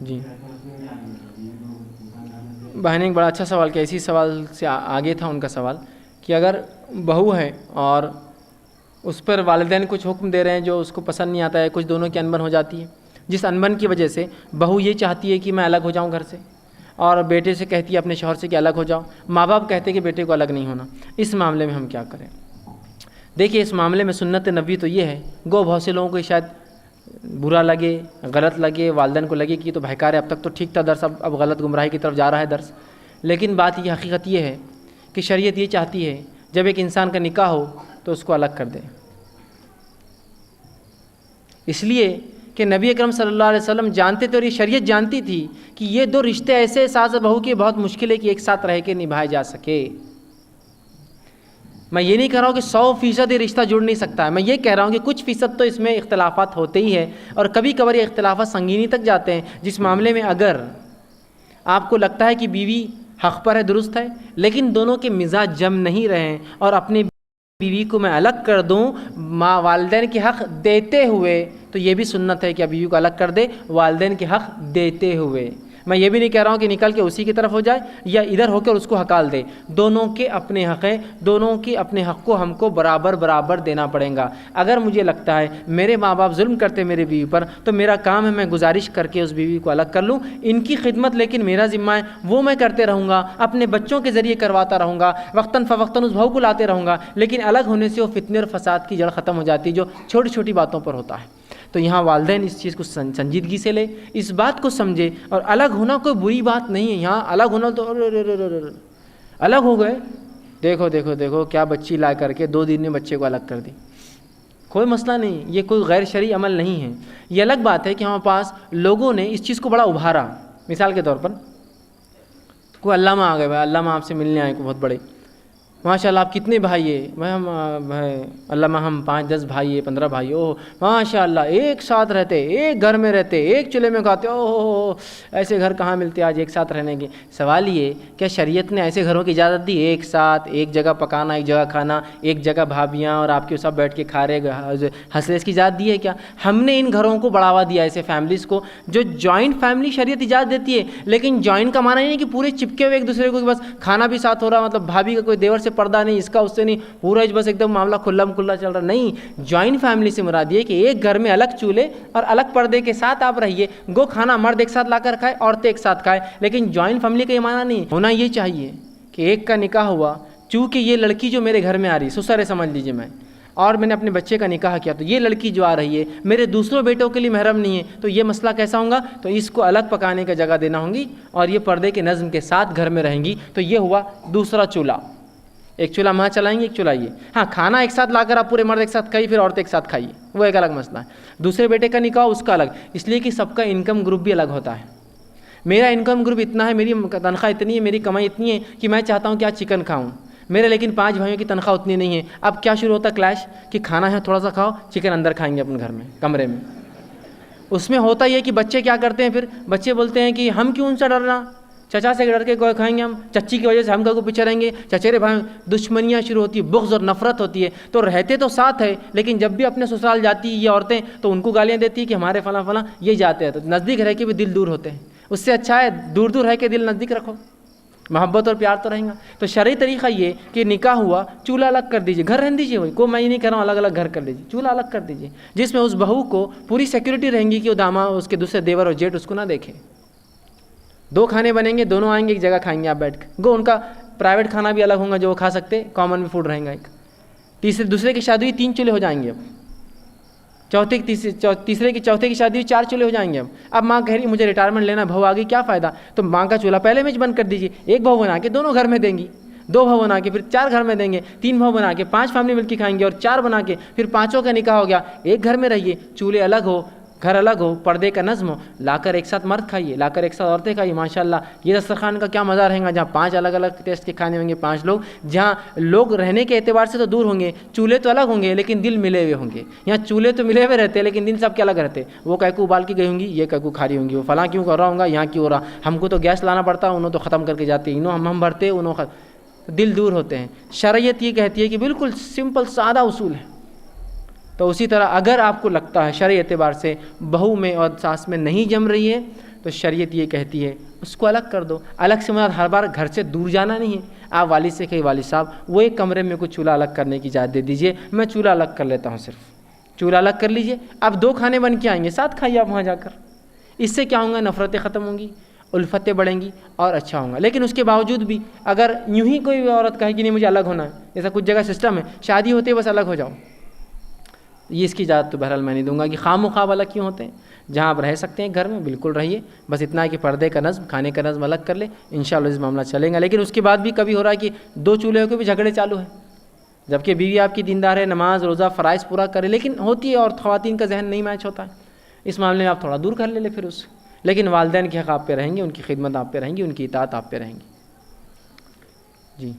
جی بہن ایک بڑا اچھا سوال کیا، اسی سوال سے آگے تھا ان کا سوال کہ اگر بہو ہے اور اس پر والدین کچھ حکم دے رہے ہیں جو اس کو پسند نہیں آتا ہے، کچھ دونوں کی انبن ہو جاتی ہے، جس انبن کی وجہ سے بہو یہ چاہتی ہے کہ میں الگ ہو جاؤں گھر سے، اور بیٹے سے کہتی ہے اپنے شوہر سے کہ الگ ہو جاؤ، ماں باپ کہتے ہیں کہ بیٹے کو الگ نہیں ہونا، اس معاملے میں ہم کیا کریں؟ دیکھیے اس معاملے میں سنت نبوی تو یہ ہے، گو بہت سے لوگوں کو شاید برا لگے، غلط لگے، والدین کو لگے کہ یہ تو بہکار ہے، اب تک تو ٹھیک تھا درس، اب غلط گمراہی کی طرف جا رہا ہے درس، لیکن بات یہ حقیقت یہ ہے کہ شریعت یہ چاہتی ہے جب ایک انسان کا نکاح ہو تو اس کو الگ کر دے، اس لیے کہ نبی اکرم صلی اللہ علیہ وسلم جانتے تھے اور یہ شریعت جانتی تھی کہ یہ دو رشتے ایسے ساز بہو کے بہت مشکل ہے کہ ایک ساتھ رہ کے نبھائے جا سکے۔ میں یہ نہیں کہہ رہا ہوں کہ 100% یہ رشتہ جڑ نہیں سکتا ہے، میں یہ کہہ رہا ہوں کہ کچھ فیصد تو اس میں اختلافات ہوتے ہی ہیں، اور کبھی کبھار یہ اختلافات سنگینی تک جاتے ہیں، جس معاملے میں اگر آپ کو لگتا ہے کہ بیوی حق پر ہے، درست ہے، لیکن دونوں کے مزاج جم نہیں رہے اور اپنی بیوی کو میں الگ کر دوں والدین کے حق دیتے ہوئے، تو یہ بھی سنت ہے کہ آپ بیوی کو الگ کر دے والدین کے حق دیتے ہوئے۔ میں یہ بھی نہیں کہہ رہا ہوں کہ نکل کے اسی کی طرف ہو جائے یا ادھر ہو کر اس کو ہکال دے، دونوں کے اپنے حق ہیں، دونوں کے اپنے حق کو ہم کو برابر دینا پڑے گا۔ اگر مجھے لگتا ہے میرے ماں باپ ظلم کرتے میرے بیوی پر، تو میرا کام ہے میں گزارش کر کے اس بیوی کو الگ کر لوں، ان کی خدمت لیکن میرا ذمہ ہے، وہ میں کرتے رہوں گا، اپنے بچوں کے ذریعے کرواتا رہوں گا، وقتاً فوقتاً اس بہو کو لاتے رہوں گا، لیکن الگ ہونے سے وہ فتنے اور فساد کی جڑ ختم ہو جاتی جو چھوٹی چھوٹی باتوں پر ہوتا ہے۔ تو یہاں والدین اس چیز کو سنجیدگی سے لے، اس بات کو سمجھے، اور الگ ہونا کوئی بری بات نہیں ہے، یہاں الگ ہونا تو الگ ہو گئے، دیکھو کیا بچی لا کر کے 2 دن میں بچے کو الگ کر دی، کوئی مسئلہ نہیں، یہ کوئی غیر شرعی عمل نہیں ہے۔ یہ الگ بات ہے کہ ہمارے پاس لوگوں نے اس چیز کو بڑا ابھارا، مثال کے طور پر کوئی علامہ آ گئے، بھائی علامہ آپ سے ملنے آئے، کوئی بہت بڑے، ماشاء اللہ آپ کتنے بھائی ہیں؟ بھائی ہم علامہ ہم 5-10 بھائی ہیں، 15 بھائی، اوہ ماشاء اللہ ایک ساتھ رہتے، ایک گھر میں رہتے، ایک چولہے میں کھاتے، اوہ ایسے گھر کہاں ملتے آج ایک ساتھ رہنے کے؟ سوال یہ کیا شریعت نے ایسے گھروں کی اجازت دی؟ ایک ساتھ ایک جگہ پکانا، ایک جگہ کھانا، ایک جگہ بھابیاں اور آپ کے سب بیٹھ کے کھا رہے ہنس رہے، اس کی اجازت دی ہے کیا؟ ہم نے ان گھروں کو بڑھاوا دیا، ایسے فیملیز کو جو جوائنٹ فیملی شریعت اجازت دیتی ہے، لیکن جوائنٹ کا معنی نہیں ہے کہ پورے چپکے ہوئے ایک دوسرے کو، بس کھانا بھی ساتھ ہو رہا، مطلب بھابھی کا کوئی دیور سے پردہ نہیں، اس کا اس سے نہیں، پورا بس ایک دم معاملہ کھلا کھلا چل رہا، نہیں، جوائنٹ فیملی سے مراد یہ کہ ایک گھر میں الگ چولہے اور الگ پردے کے ساتھ آپ رہیے، گو کھانا مرد ایک ساتھ لا کر کھائے، عورتیں ایک ساتھ کھائے، لیکن جوائنٹ فیملی کا یہ معنی نہیں ہونا۔ یہ چاہیے کہ ایک کا نکاح ہوا، چونکہ یہ لڑکی جو میرے گھر میں آ رہی سسر ہے سمجھ لیجیے میں، اور میں نے اپنے بچے کا نکاح کیا، تو یہ لڑکی جو آ رہی ہے میرے دوسروں بیٹوں کے لیے محرم نہیں ہے، تو یہ مسئلہ کیسا ہوگا؟ تو اس کو الگ پکانے کا جگہ دینا ہوگی اور یہ پردے کے نظم کے ساتھ گھر میں رہیں گی، تو یہ ہوا دوسرا چولہا، ایک چولہا ماں چلائیں گے، ایک چولہا یہ، ہاں کھانا ایک ساتھ لا کر آپ پورے مرد ایک ساتھ کھائیے، پھر عورتیں ایک ساتھ کھائیے، وہ ایک الگ مسئلہ ہے۔ دوسرے بیٹے کا نکاح اس کا الگ، اس لیے کہ سب کا انکم گروپ بھی الگ ہوتا ہے۔ میرا انکم گروپ اتنا ہے، میری تنخواہ اتنی ہے، میری کمائی اتنی ہے کہ میں چاہتا ہوں کہ آج چکن کھاؤں، میرے لیکن 5 بھائیوں کی تنخواہ اتنی نہیں ہے۔ اب کیا شروع ہوتا کلیش کہ کھانا ہے تھوڑا سا کھاؤ، چکن اندر کھائیں گے اپنے گھر میں کمرے میں۔ اس میں ہوتا یہ کہ بچے کیا کرتے ہیں، پھر بچے بولتے ہیں کہ ہم کیوں ان سے ڈرنا، چچا سے ڈر کے کوئی کھائیں گے ہم، چچی کی وجہ سے ہم کو پیچھے رہیں گے، چچیرے بھائی، دشمنیاں شروع ہوتی ہے، بغض اور نفرت ہوتی ہے۔ تو رہتے تو ساتھ ہے، لیکن جب بھی اپنے سسرال جاتی یہ عورتیں تو ان کو گالیاں دیتی ہے کہ ہمارے فلاں فلاں یہ جاتے ہیں، تو نزدیک رہ کے بھی دل دور ہوتے ہیں۔ اس سے اچھا ہے دور دور رہ کے دل نزدیک رکھو، محبت اور پیار تو رہیں گا۔ تو شرعی طریقہ یہ کہ نکاح ہوا، چولہا الگ کر دیجیے، گھر رہنے دیجیے، وہی کو میں یہ نہیں کہہ رہا ہوں الگ الگ گھر کر دیجیے، چولہا الگ کر دیجیے، جس میں اس بہو کو پوری سیکورٹی رہیں گی کہ وہ داماد اس کے دوسرے دیور اور جیٹ اس کو نہ دیکھے۔ 2 کھانے بنیں گے، دونوں آئیں گے ایک جگہ کھائیں گے آپ بیٹھ کے، گو ان کا پرائیویٹ کھانا بھی الگ ہوگا جو وہ کھا سکتے، کامن بھی فوڈ رہیں گا ایک۔ دوسرے کی شادی 3 چولہے ہو جائیں گے، اب تیسرے کی شادی 4 چولہے ہو جائیں گے۔ اب ماں کہہ رہی مجھے ریٹائرمنٹ لینا، بہو آگے کیا فائدہ، تو ماں کا چولہا پہلے میں بند کر دیجیے، ایک بہو بنا کے دونوں گھر میں دیں گی، 2 بہو بنا کے پھر 4 گھر میں دیں گے، 3 بہو بنا کے 5 فیملی مل کے کھائیں گے، اور 4 بنا کے پھر 5 کا نکاح ہو گیا، ایک گھر میں رہیے، چولہے الگ ہو، گھر الگ ہو، پردے کا نظم ہو، لا کر ایک ساتھ مرد کھائیے، لا کر ایک ساتھ عورتیں کھائیے، ماشاءاللہ یہ دسترخوان کا کیا مزہ رہے گا، جہاں 5 الگ الگ ٹیسٹ کے کھانے ہوں گے، 5 لوگ، جہاں لوگ رہنے کے اعتبار سے تو دور ہوں گے، چولہے تو الگ ہوں گے لیکن دل ملے ہوئے ہوں گے۔ یہاں چولہے تو ملے ہوئے رہتے ہیں لیکن دل سب کے الگ رہتے، وہ کیکو ابال کے گئی ہوں گی، یہ کیکو کھا رہی ہوں گی، وہ فلاں کیوں کر رہا ہوں گا، یہاں کیوں ہو رہا، ہم کو تو گیس لانا پڑتا، انہوں تو ختم کر کے جاتے، انہوں ہم بھرتے، انہوں دل دور ہوتے ہیں۔ شریعت یہ کہتی ہے کہ بالکل سمپل سادہ اصول ہے، تو اسی طرح اگر آپ کو لگتا ہے شرعی اعتبار سے بہو میں اور ساس میں نہیں جم رہی ہے تو شریعت یہ کہتی ہے اس کو الگ کر دو. الگ سے مراد ہر بار گھر سے دور جانا نہیں ہے. آپ والد سے کہیں والد صاحب وہ ایک کمرے میں کچھ چولہا الگ کرنے کی اجازت دے دیجئے, میں چولہا الگ کر لیتا ہوں, صرف چولہا الگ کر لیجئے, اب 2 کھانے بن کے آئیں گے, ساتھ کھائیے آپ وہاں جا کر. اس سے کیا ہوں گا, نفرتیں ختم ہوں گی, الفتیں بڑھیں گی اور اچھا ہوگا. لیکن اس کے باوجود بھی اگر یوں ہی کوئی عورت کہے کہ نہیں مجھے الگ ہونا ہے, جیسا کچھ جگہ سسٹم ہے شادی ہوتے بس الگ ہو جاؤ, یہ اس کی اجازت تو بہرحال میں نہیں دوں گا کہ خواہ مخواہ الگ کیوں ہوتے ہیں. جہاں آپ رہ سکتے ہیں گھر میں بالکل رہیے, بس اتنا ہے کہ پردے کا نظم, کھانے کا نظم الگ کر لیں, انشاءاللہ اس معاملہ چلیں گا. لیکن اس کے بعد بھی کبھی ہو رہا ہے کہ 2 چولہے کے بھی جھگڑے چالو ہیں, جبکہ بیوی آپ کی دیندار ہے, نماز روزہ فرائض پورا کرے, لیکن ہوتی ہے اور خواتین کا ذہن نہیں میچ ہوتا ہے. اس معاملے میں آپ تھوڑا دور کر لیں پھر اس سے. لیکن والدین کے حق آپ پہ رہیں گے, ان کی خدمت آپ پہ رہیں گی, ان کی اطاعت آپ پہ رہیں گی. جی